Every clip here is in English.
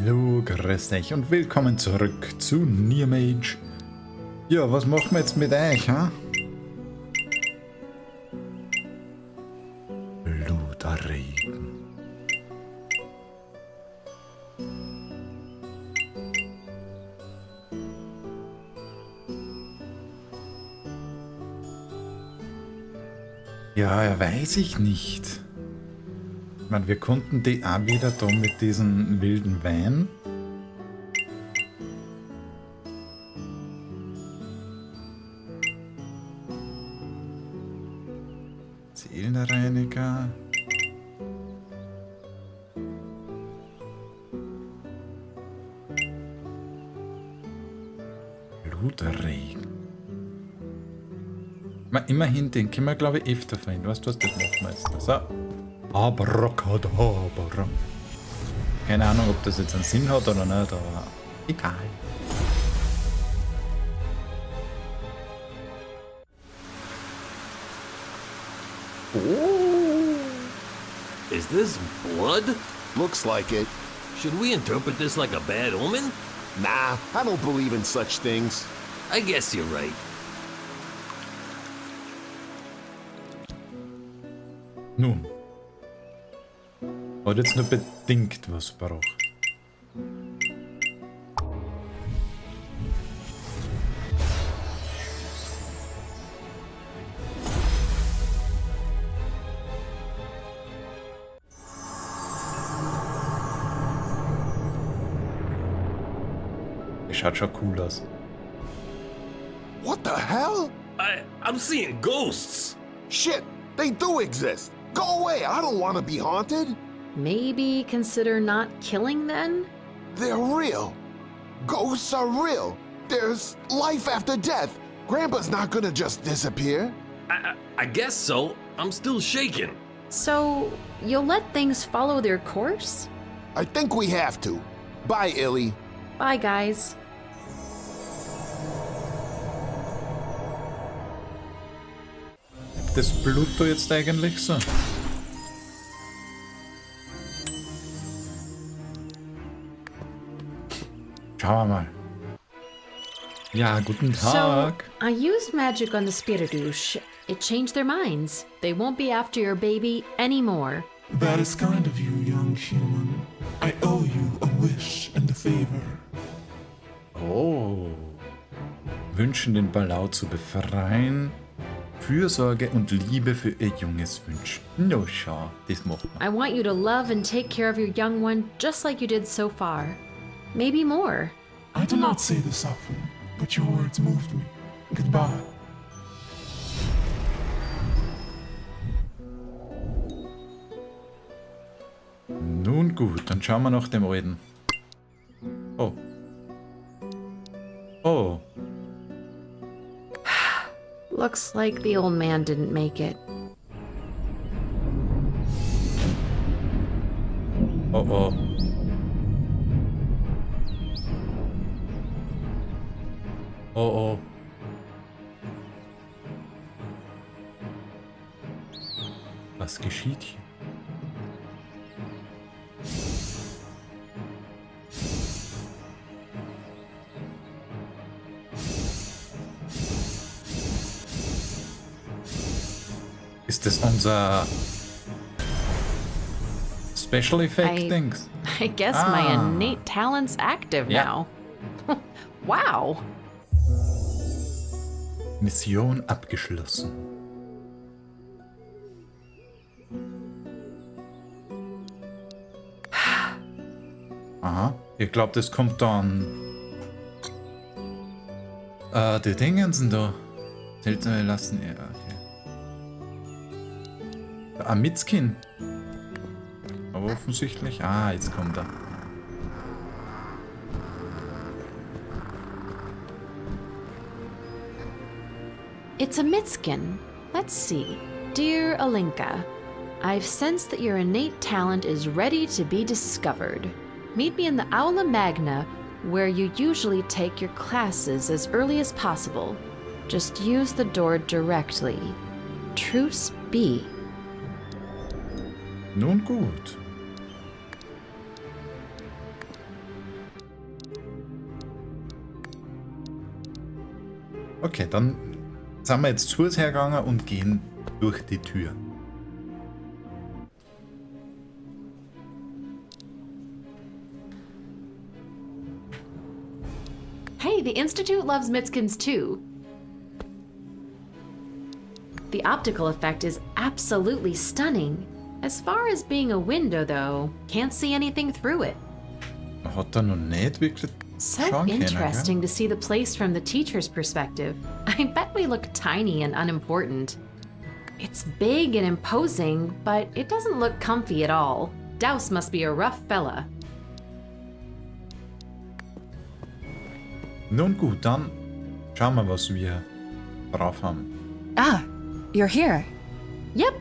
Hallo, grüß euch und willkommen zurück zu Near-Mage. Ja, was machen wir jetzt mit euch, ha? Bluterregen. Ja, weiß ich nicht. Ich meine, wir konnten die auch wieder da mit diesem wilden Wein. Seelenreiniger. Bluterregen. Immerhin, den können wir, glaube ich, öfter verwenden. Weißt du, was das macht, Meister? So. Abracadabra. Keine Ahnung, ob das jetzt einen Sinn hat oder nicht, aber egal. Oh. Is this blood? Looks like it. Should we interpret this like a bad omen? Nah, I don't believe in such things. I guess you're right. Nun. Hat jetzt nur bedingt was braucht. Schaut schon cool aus. What the hell? I'm seeing ghosts. Shit, they do exist. Go away, I don't want to be haunted. Maybe consider not killing then? They're real. Ghosts are real. There's life after death. Grandpa's not gonna just disappear. I guess so. I'm still shaking. So, you'll let things follow their course? I think we have to. Bye, Illy. Bye, guys. Das Blut da jetzt eigentlich so? Schauen wir mal. Ja, guten Tag. So, I used magic on the Spiritus. It changed their minds. They won't be after your baby anymore. That is kind of you, young human. I owe you a wish and a favor. Oh. Wünschen den Ballau zu befreien. Fürsorge und Liebe für ihr junges Wünschen. No, schau, das machen wir. I want you to love and take care of your young one just like you did so far. Maybe more. I do not say this often, but your words moved me. Goodbye. Nun gut, dann schauen wir nach dem Alten. Oh. Oh. Looks like the old man didn't make it. Oh oh. Oh oh. Was geschieht hier? Ist das unser Special Effect Dings? I guess my innate talent's active now. Wow. Mission abgeschlossen. Aha, ich glaube, das kommt dann. Die Dingensen da. Seltsame lassen. Ja, okay. Der Amitskin. Aber offensichtlich. Ah, jetzt kommt er. It's a Mitskin. Let's see. Dear Alinka, I've sensed that your innate talent is ready to be discovered. Meet me in the Aula Magna, where you usually take your classes as early as possible. Just use the door directly. Truce be. Nun gut. Okay, dann sind wir jetzt zu uns hergegangen und gehen durch die Tür. Hey, the Institute loves Mitskins too. The optical effect is absolutely stunning. As far as being a window, though, can't see anything through it. Man hat da noch nicht wirklich So schauen können, interesting gell? to see the place from the teacher's perspective. I bet we look tiny and unimportant. It's big and imposing, but it doesn't look comfy at all. Douse must be a rough fella. Nun gut, dann schauen wir, was wir drauf haben. Ah, you're here. Yep.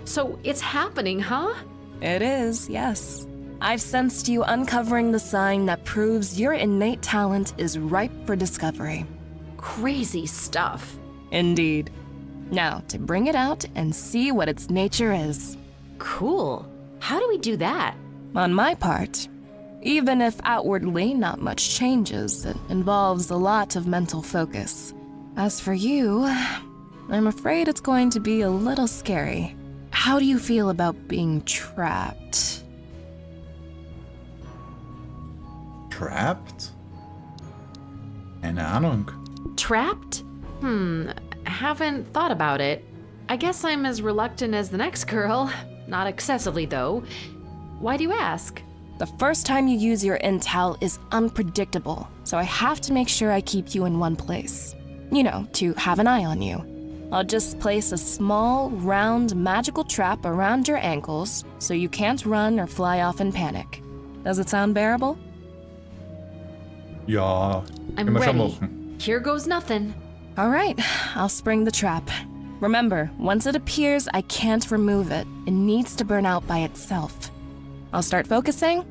So it's happening, huh? It is, yes. I've sensed you uncovering the sign that proves your innate talent is ripe for discovery. Crazy stuff. Indeed. Now, to bring it out and see what its nature is. Cool. How do we do that? On my part, even if outwardly not much changes, it involves a lot of mental focus. As for you, I'm afraid it's going to be a little scary. How do you feel about being trapped? Trapped? Keine Ahnung. Trapped? Haven't thought about it. I guess I'm as reluctant as the next girl. Not excessively, though. Why do you ask? The first time you use your intel is unpredictable, so I have to make sure I keep you in one place. You know, to have an eye on you. I'll just place a small, round, magical trap around your ankles so you can't run or fly off in panic. Does it sound bearable? Ja, I'm können wir schon ready. machen. Here goes nothing. All right, I'll spring the trap. Remember, once it appears, I can't remove it. It needs to burn out by itself. I'll start focusing.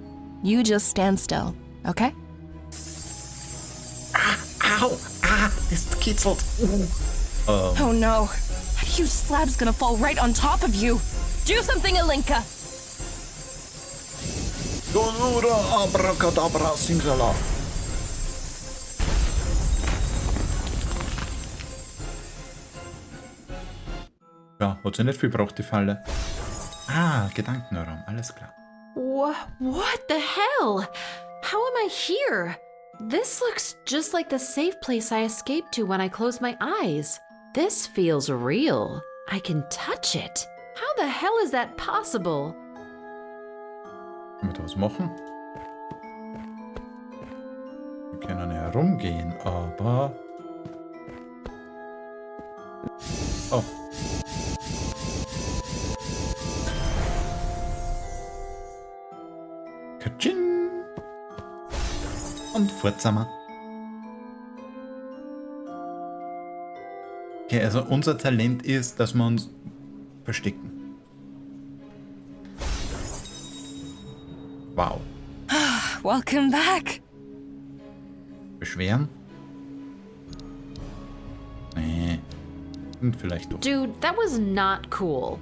You just stand still, okay? Au! Das kitzelt. Oh no, a huge slab's gonna fall right on top of you. Do something, Alinka! Donura abracadabra simsala. Ja, hat sie nicht viel gebraucht, die Falle. Ah, Gedankenraum, alles klar. What the hell? How am I here? This looks just like the safe place I escaped to when I closed my eyes. This feels real. I can touch it. How the hell is that possible? Können wir da was machen? Wir können herumgehen, aber... Oh. Katsching! Und fort sind wir. Okay, also unser Talent ist, dass wir uns verstecken. Wow. Welcome back. Beschweren? Nee. Und vielleicht doch. Dude, that was not cool.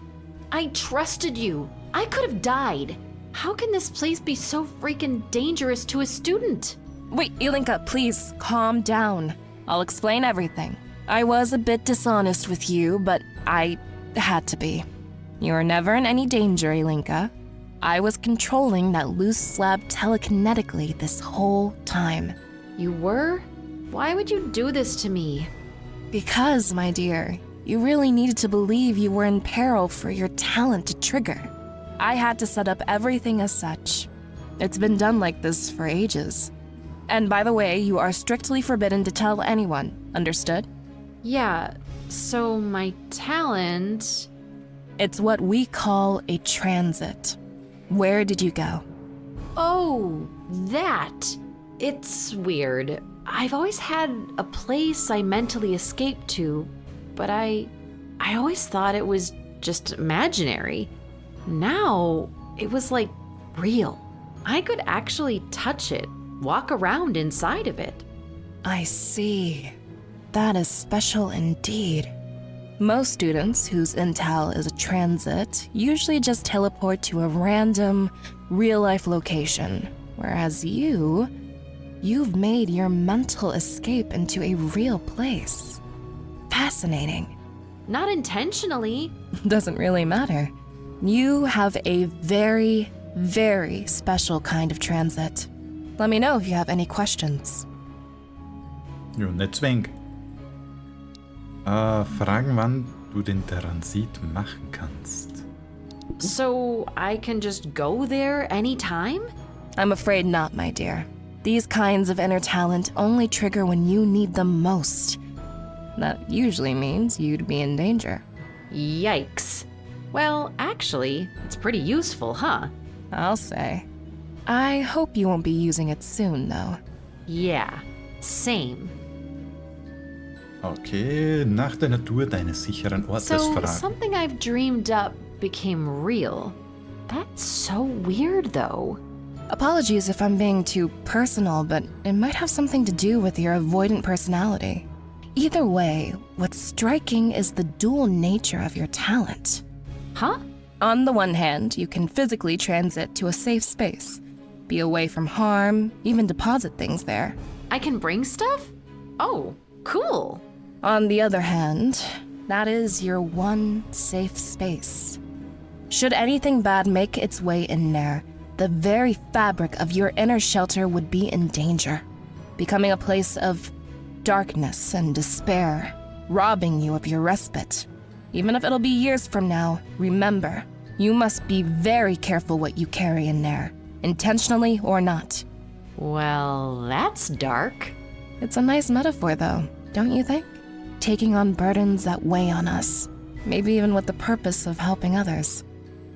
I trusted you. I could have died. How can this place be so freaking dangerous to a student? Wait, Ilinka, please, calm down. I'll explain everything. I was a bit dishonest with you, but I had to be. You were never in any danger, Ilinka. I was controlling that loose slab telekinetically this whole time. You were? Why would you do this to me? Because, my dear, you really needed to believe you were in peril for your talent to trigger. I had to set up everything as such. It's been done like this for ages. And by the way, you are strictly forbidden to tell anyone, understood? Yeah, so my talent... It's what we call a transit. Where did you go? Oh, that. It's weird. I've always had a place I mentally escaped to, but I always thought it was just imaginary. Now, it was like real. I could actually touch it, walk around inside of it. I see. That is special indeed. Most students whose intel is a transit usually just teleport to a random, real-life location, whereas you've made your mental escape into a real place. fascinating. Not intentionally. Doesn't really matter. You have a very, very special kind of transit. Let me know if you have any questions. Ja, nicht zwing. Fragen, wann du den Transit machen kannst. So I can just go there anytime? I'm afraid not, my dear. These kinds of inner talent only trigger when you need them most. That usually means you'd be in danger. Yikes. Well, actually, it's pretty useful, huh? I'll say. I hope you won't be using it soon, though. Yeah, same. Okay, nach der Natur deines sicheren Ortes So, fragen. something I've dreamed up became real. That's so weird, though. Apologies if I'm being too personal, but it might have something to do with your avoidant personality. Either way, what's striking is the dual nature of your talent. Huh? On the one hand, you can physically transit to a safe space, be away from harm, even deposit things there. I can bring stuff? Oh, cool. On the other hand, that is your one safe space. Should anything bad make its way in there, the very fabric of your inner shelter would be in danger, becoming a place of darkness and despair, robbing you of your respite. Even if it'll be years from now, remember, you must be very careful what you carry in there, intentionally or not. Well, that's dark. It's a nice metaphor, though, don't you think? Taking on burdens that weigh on us, maybe even with the purpose of helping others.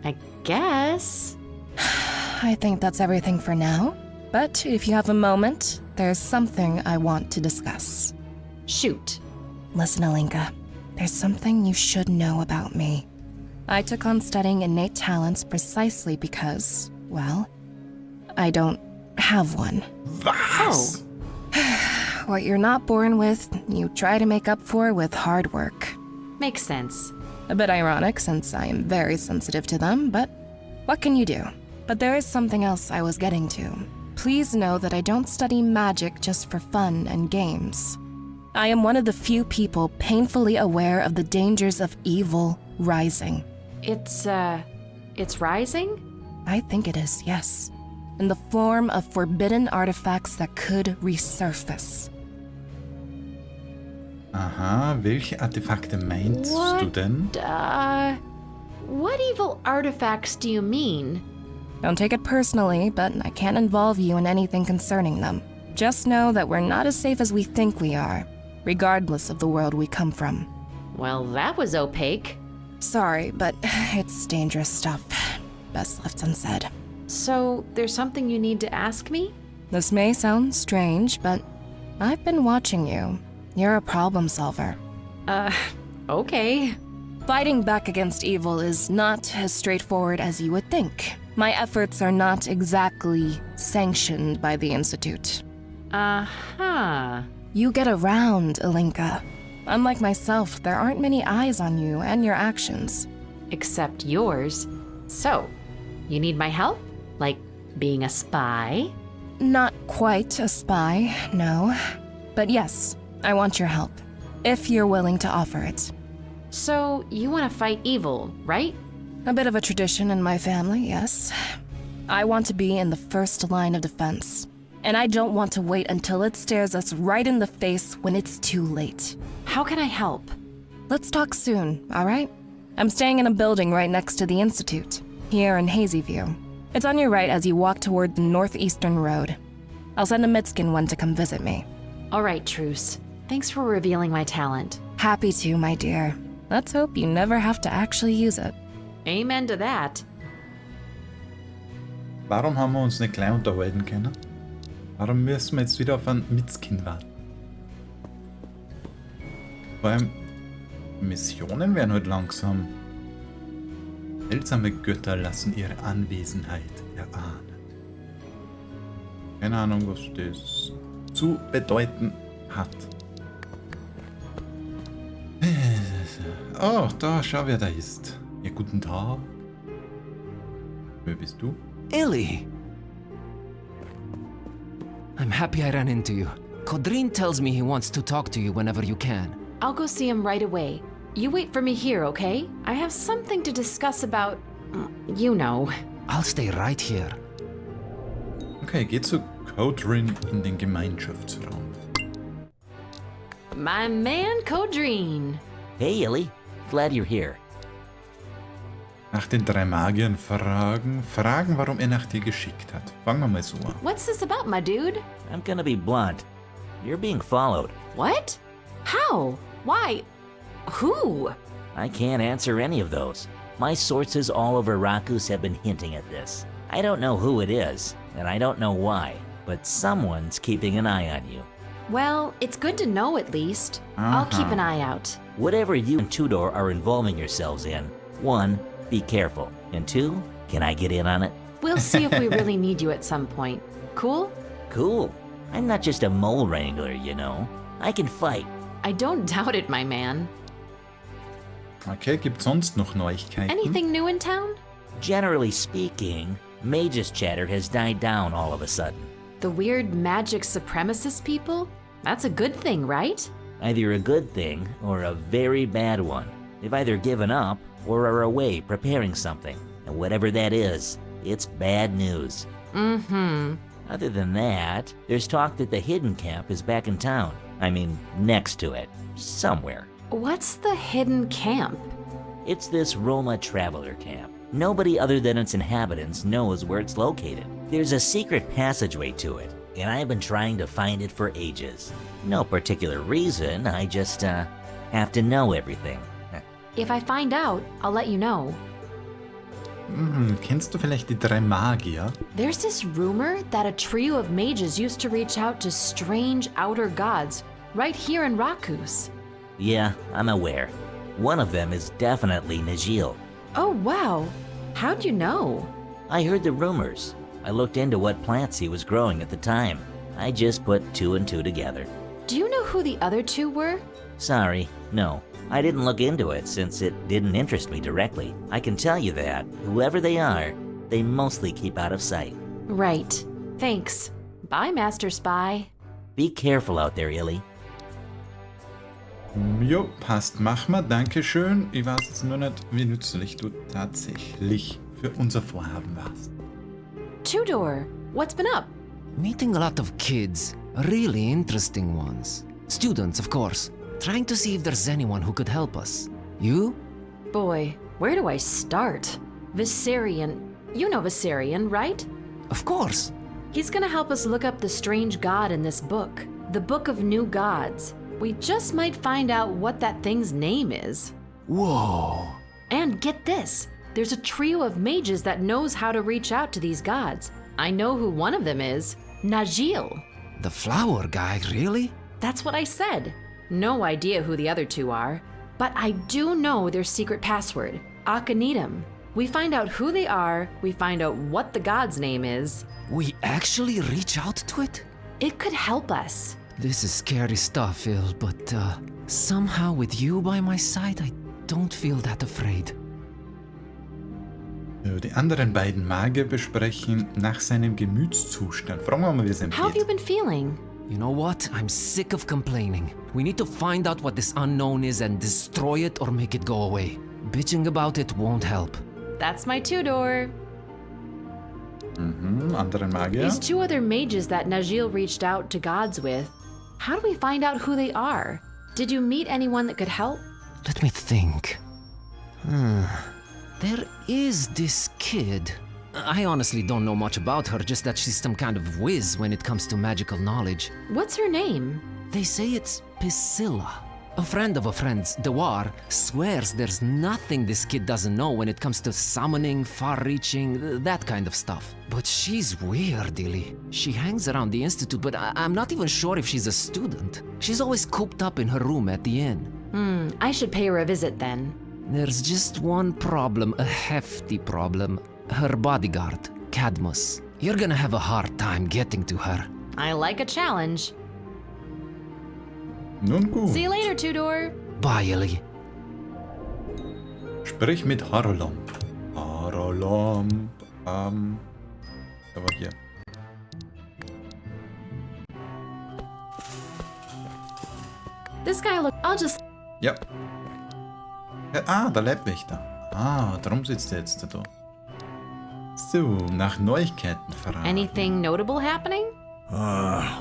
I guess. I think that's everything for now, but if you have a moment, there's something I want to discuss. Shoot. Listen, Alinka, there's something you should know about me. I took on studying innate talents precisely because, well, I don't have one. Was? What you're not born with, you try to make up for with hard work. Makes sense. A bit ironic since I am very sensitive to them, but what can you do? But there is something else I was getting to. Please know that I don't study magic just for fun and games. I am one of the few people painfully aware of the dangers of evil rising. It's rising? I think it is, yes. In the form of forbidden artifacts that could resurface. Aha, welche Artefakte meinst du denn? What evil artifacts do you mean? Don't take it personally, but I can't involve you in anything concerning them. Just know that we're not as safe as we think we are, regardless of the world we come from. Well, that was opaque. Sorry, but it's dangerous stuff. Best left unsaid. So, there's something you need to ask me? This may sound strange, but I've been watching you. You're a problem solver. Okay. Fighting back against evil is not as straightforward as you would think. My efforts are not exactly sanctioned by the Institute. Uh-huh. You get around, Alinka. Unlike myself, there aren't many eyes on you and your actions. Except yours. So, you need my help? Like being a spy? Not quite a spy, no. But yes, I want your help, if you're willing to offer it. So, you want to fight evil, right? A bit of a tradition in my family, yes. I want to be in the first line of defense. And I don't want to wait until it stares us right in the face when it's too late. How can I help? Let's talk soon, all right? I'm staying in a building right next to the Institute, here in Hazyview. It's on your right as you walk toward the northeastern road. I'll send a Midskin one to come visit me. All right, Truce. Thanks for revealing my talent. Happy to, my dear. Let's hope you never have to actually use it. Amen to that. Warum haben wir uns nicht gleich unterhalten können? Warum müssen wir jetzt wieder auf ein Midskin warten? Vor allem, Missionen werden halt langsam. Seltsame Götter lassen ihre Anwesenheit erahnen. Keine Ahnung, was das zu bedeuten hat. Oh, da, schau, wer da ist. Ja, guten Tag. Wer bist du? Ellie! I'm happy I ran into you. Kodrin tells me he wants to talk to you whenever you can. I'll go see him right away. You wait for me here, okay? I have something to discuss about... you know. I'll stay right here. Okay, geht zu Codrin in den Gemeinschaftsraum. My man, Codrine. Hey, Illy. Glad you're here. Nach den 3 Magiern fragen, warum er nach dir geschickt hat. Fangen wir mal so an. What's this about, my dude? I'm gonna be blunt. You're being followed. What? How? Why? Who? I can't answer any of those. My sources all over Rakus have been hinting at this. I don't know who it is, and I don't know why, but someone's keeping an eye on you. Well, it's good to know at least. I'll keep an eye out. Whatever you and Tudor are involving yourselves in, 1, be careful, and 2, can I get in on it? We'll see if we really need you at some point. Cool? Cool. I'm not just a mole wrangler, you know. I can fight. I don't doubt it, my man. Okay, gibt's sonst noch Neuigkeiten? Anything new in town? Generally speaking, Mage's chatter has died down all of a sudden. The weird magic supremacist people? That's a good thing, right? Either a good thing or a very bad one. They've either given up or are away preparing something. And whatever that is, it's bad news. Mm-hmm. Other than that, there's talk that the Hidden Camp is back in town. I mean, next to it. Somewhere. What's the hidden camp? It's this Roma traveler camp. Nobody other than its inhabitants knows where it's located. There's a secret passageway to it, and I've been trying to find it for ages. No particular reason, I just, have to know everything. If I find out, I'll let you know. Kennst du vielleicht die 3 Magier? There's this rumor that a trio of mages used to reach out to strange outer gods right here in Rakus. Yeah, I'm aware. One of them is definitely Najil. Oh, wow. How'd you know? I heard the rumors. I looked into what plants he was growing at the time. I just put 2 and 2 together. Do you know who the other 2 were? Sorry, no. I didn't look into it since it didn't interest me directly. I can tell you that, whoever they are, they mostly keep out of sight. Right. Thanks. Bye, Master Spy. Be careful out there, Illy. Jo, passt. Mach mal, dankeschön. Ich weiß jetzt nur nicht, wie nützlich du tatsächlich für unser Vorhaben warst. Tudor, what's been up? Meeting a lot of kids, really interesting ones. Students, of course. Trying to see if there's anyone who could help us. You? Boy, where do I start? Viserion. You know Viserion, right? Of course. He's gonna help us look up the strange god in this book. The Book of New Gods. We just might find out what that thing's name is. Whoa. And get this, there's a trio of mages that knows how to reach out to these gods. I know who one of them is, Najil. The flower guy, really? That's what I said. No idea who the other 2 are, but I do know their secret password, Akanitum. We find out who they are, we find out what the god's name is. We actually reach out to it? It could help us. This is scary stuff, Il, but somehow with you by my side, I don't feel that afraid. Die anderen beiden Magier besprechen nach seinem Gemütszustand. Fragen wir mal, wie es ihm How have you geht. been feeling? You know what? I'm sick of complaining. We need to find out what this unknown is and destroy it or make it go away. Bitching about it won't help. That's my Tudor. Anderen Magier? These 2 other mages that Najil reached out to gods with. How do we find out who they are? Did you meet anyone that could help? Let me think. There is this kid. I honestly don't know much about her, just that she's some kind of whiz when it comes to magical knowledge. What's her name? They say it's Priscilla. A friend of a friend's, Dewar, swears there's nothing this kid doesn't know when it comes to summoning, far-reaching, that kind of stuff. But she's weird, Illy. She hangs around the Institute, but I'm not even sure if she's a student. She's always cooped up in her room at the inn. I should pay her a visit then. There's just one problem, a hefty problem. Her bodyguard, Cadmus. You're gonna have a hard time getting to her. I like a challenge. Nun gut. See you later, Tudor. Bye, Illy. Sprich mit Harolomp. Harolomp. Da war hier. This guy look. I'll just. Ja. Der Leibwächter. Darum sitzt er jetzt da. So, nach Neuigkeiten fragen. Anything notable happening?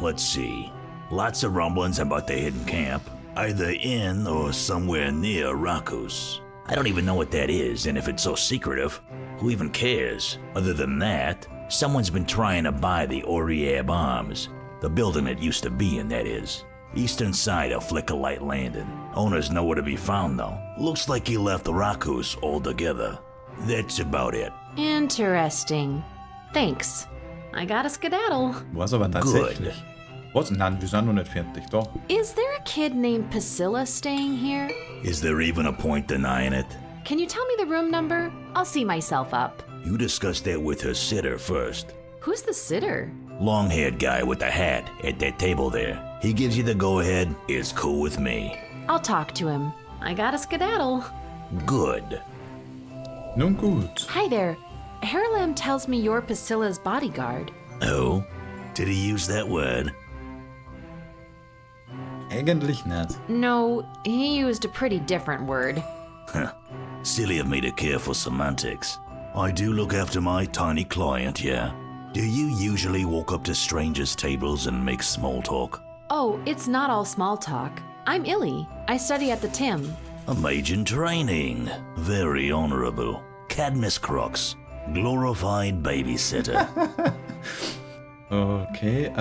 Let's see. Lots of rumblings about the hidden camp, either in or somewhere near Racus. I don't even know what that is, and if it's so secretive, who even cares? Other than that, someone's been trying to buy the Oriab Arms, the building it used to be in, that is. Eastern side of Flickerlight Landing. Owner's nowhere to be found, though. Looks like he left Racus altogether. That's about it. Interesting. Thanks. I gotta skedaddle. Was aber tatsächlich. Was? Nein, wir sind noch nicht fertig, doch. Is there a kid named Priscilla staying here? Is there even a point denying it? Can you tell me the room number? I'll see myself up. You discuss that with her sitter first. Who's the sitter? Long-haired guy with the hat at that table there. He gives you the go-ahead. It's cool with me. I'll talk to him. I gotta skedaddle. Good. Nun gut. Hi there. Haralam tells me you're Priscilla's bodyguard. Oh? Did he use that word? Eigentlich nicht. No, he used a pretty different word. Silly of me to care for semantics. I do look after my tiny client, yeah. Do you usually walk up to strangers' tables and make small talk? Oh, it's not all small talk. I'm Illy. I study at the Tim. A mage in training. Very honorable. Cadmus Crux. Glorified babysitter. Okay,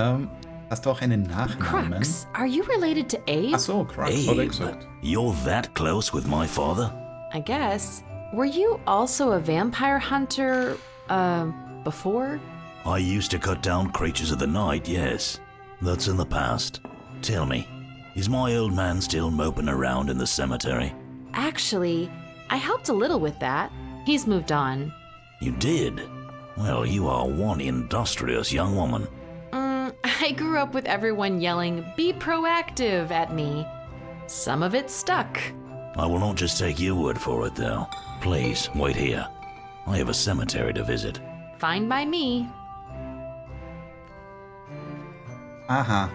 hast du auch einen Nachnamen? Crux, are you related to Abe? Ach so, Crux, hab ich gesagt. You're that close with my father? I guess. Were you also a vampire hunter, before? I used to cut down creatures of the night, yes. That's in the past. Tell me, is my old man still moping around in the cemetery? Actually, I helped a little with that. He's moved on. You did? Well, you are one industrious young woman. I grew up with everyone yelling, "Be proactive," at me. Some of it stuck. I will not just take your word for it, though. Please, wait here. I have a cemetery to visit. Fine by me. Aha.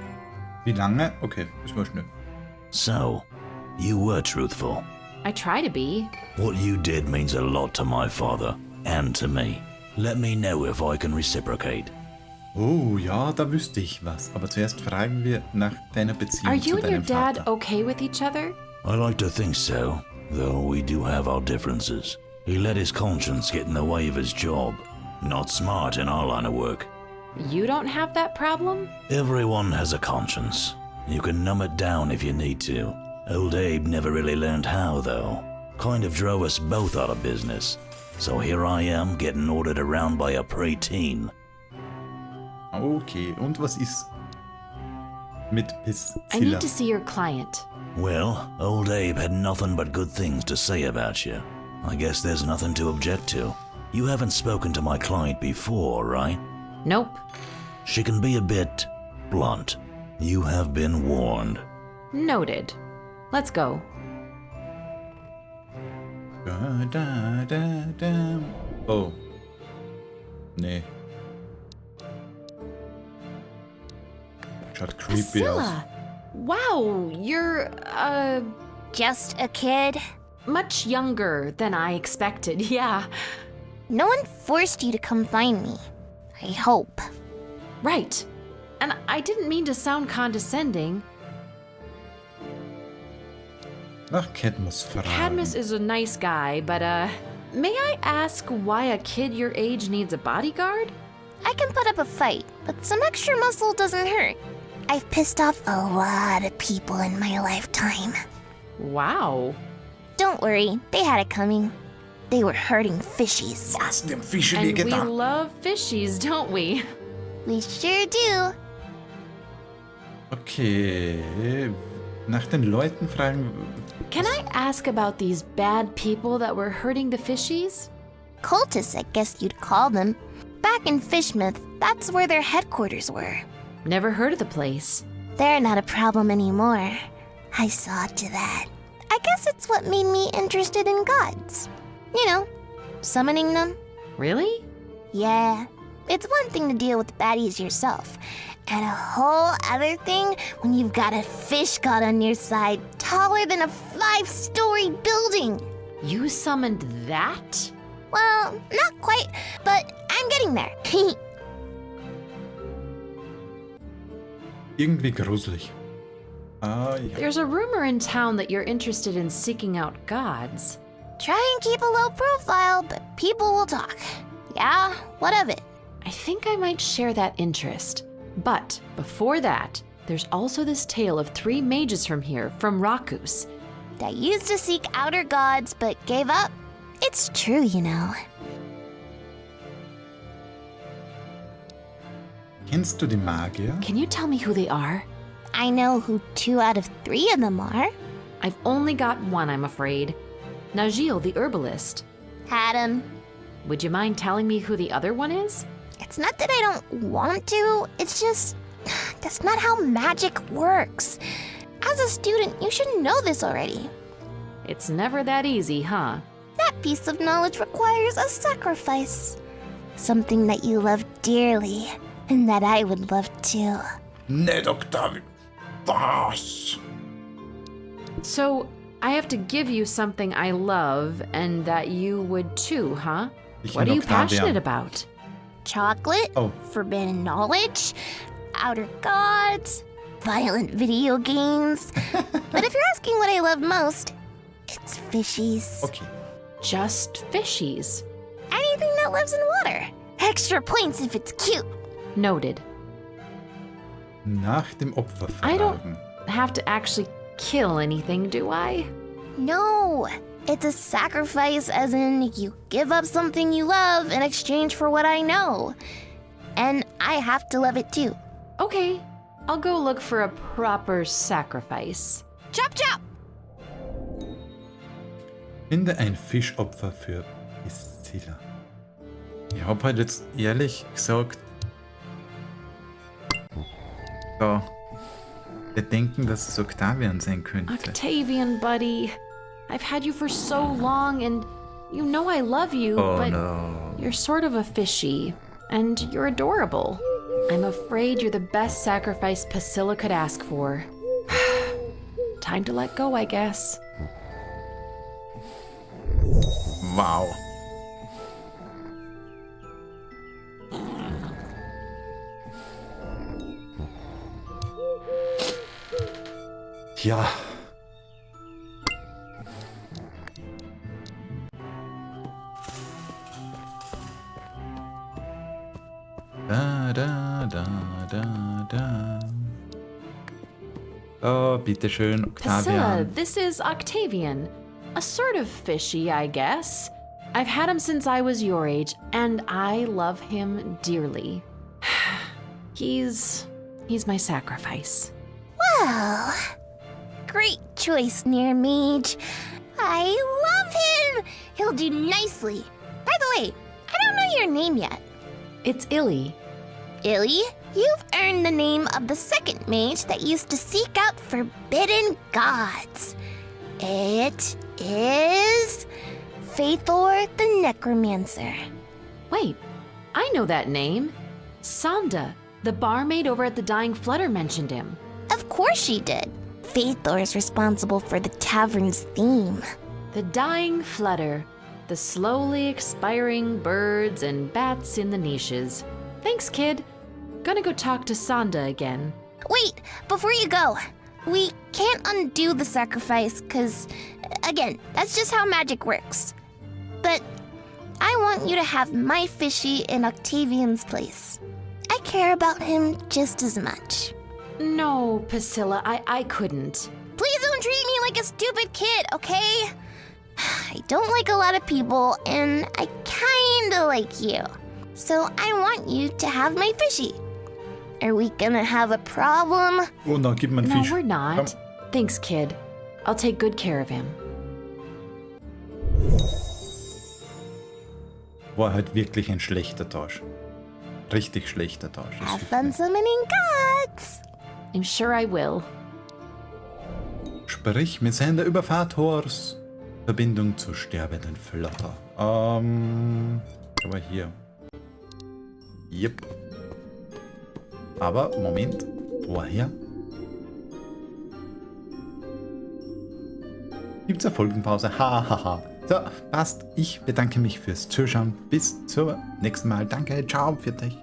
Wie lange? Okay, ist mal schnell. So, you were truthful. I try to be. What you did means a lot to my father, and to me. Let me know if I can reciprocate. Oh, ja, da wüsste ich was. Aber zuerst fragen wir nach deiner Beziehung Are zu you and your deinem dad Vater. okay with each other? I like to think so, though we do have our differences. He let his conscience get in the way of his job. Not smart in our line of work. You don't have that problem? Everyone has a conscience. You can numb it down if you need to. Old Abe never really learned how, though. Kind of drove us both out of business. So here I am, getting ordered around by a preteen. Okay, und was ist mit I need Priscilla? to see your client. Well, old Abe had nothing but good things to say about you. I guess there's nothing to object to. You haven't spoken to my client before, right? Nope. She can be a bit blunt. You have been warned. Noted. Let's go. Oh. Nee. Schaut creepy aus. Priscilla! Wow, you're, Just a kid? much younger than I expected, yeah. No one forced you to come find me. I hope. Right. And I didn't mean to sound condescending. Nach Cadmus fragen. Cadmus is a nice guy, but, may I ask why a kid your age needs a bodyguard? I can put up a fight, but some extra muscle doesn't hurt. I've pissed off a lot of people in my lifetime. Wow. Don't worry, they had it coming. They were hurting fishies. Was dem Fische And we getan? love fishies, don't we? We sure do. Okay. Nach den Leuten fragen. Can I ask about these bad people that were hurting the fishies? Cultists, I guess you'd call them. Back in Fishmouth, that's where their headquarters were. Never heard of the place. They're not a problem anymore. I saw to that. I guess it's what made me interested in gods. You know, summoning them. Really? Yeah, It's one thing to deal with the baddies yourself, and a whole other thing when you've got a fish god on your side taller than a 5-story building. You summoned that? Well, not quite, but I'm getting there. Irgendwie gruselig. Ah, ja. There's a rumor in town that you're interested in seeking out gods. Try and keep a low profile, but people will talk. Yeah, what of it? I think I might share that interest. But before that, there's also this tale of 3 mages from here, from Rakus. That used to seek outer gods, but gave up. It's true, you know. Kennst du die Magier? Can you tell me who they are? I know who 2 out of 3 of them are. I've only got one, I'm afraid. Najil, the herbalist. Had him. Would you mind telling me who the other one is? It's not that I don't want to, it's just... that's not how magic works. As a student, you should know this already. It's never that easy, huh? That piece of knowledge requires a sacrifice. Something that you love dearly, and that I would love too. Ned Octavian. Was? So, I have to give you something I love, and that you would too, huh? What are you passionate about? Chocolate, forbidden knowledge, outer gods, violent video games. But if you're asking what I love most, it's fishies. Okay. Just fishies. Anything that lives in water. Extra points if it's cute. Noted. Nach dem Opfer I don't fragen. have to actually kill anything, do I? No, it's a sacrifice as in you give up something you love in exchange for what I know. And I have to love it too. Okay, I'll go look for a proper sacrifice. Chop chop! Finde ein Fischopfer für Priscilla. Ich hab halt jetzt ehrlich gesagt so Bedenken, dass es Octavian sein könnte. Octavian, buddy. I've had you for so long, and you know I love you, but you're sort of a fishy, and you're adorable. I'm afraid you're the best sacrifice Priscilla could ask for. Time to let go, I guess. Wow. Ja. Da. Oh, bitteschön, Priscilla, Octavian. this is Octavian. A sort of fishy, I guess. I've had him since I was your age, and I love him dearly. He's my sacrifice. Well, great choice, Near-Mage. I love him! He'll do nicely. By the way, I don't know your name yet. It's Illy. Illy, you've earned the name of the second mage that used to seek out forbidden gods. It is Faithor the Necromancer. Wait, I know that name. Sonda, the barmaid over at the Dying Flutter, mentioned him. Of course she did. Faithor is responsible for the tavern's theme. The Dying Flutter, the slowly expiring birds and bats in the niches. Thanks, kid. Gonna go talk to Sonda again. Wait, before you go, we can't undo the sacrifice, because, again, that's just how magic works. But I want you to have my fishy in Octavian's place. I care about him just as much. No, Priscilla, I couldn't. Please don't treat me like a stupid kid, okay? I don't like a lot of people, and I kinda like you. So I want you to have my fishy. Are we gonna have a problem? Oh, na, gib mir einen No, Fisch. we're not. Komm. Thanks, kid. I'll take good care of him. War halt wirklich ein schlechter Tausch. Richtig schlechter Tausch. Have fun summoning gods! I'm sure I will. Sprich mit seiner Überfahrthors. Verbindung zu sterbenden Flotter. Aber hier. Yep. Aber, Moment. Vorher gibt's eine Folgenpause. Hahaha. So, passt. Ich bedanke mich fürs Zuschauen. Bis zum nächsten Mal. Danke. Ciao. Für dich.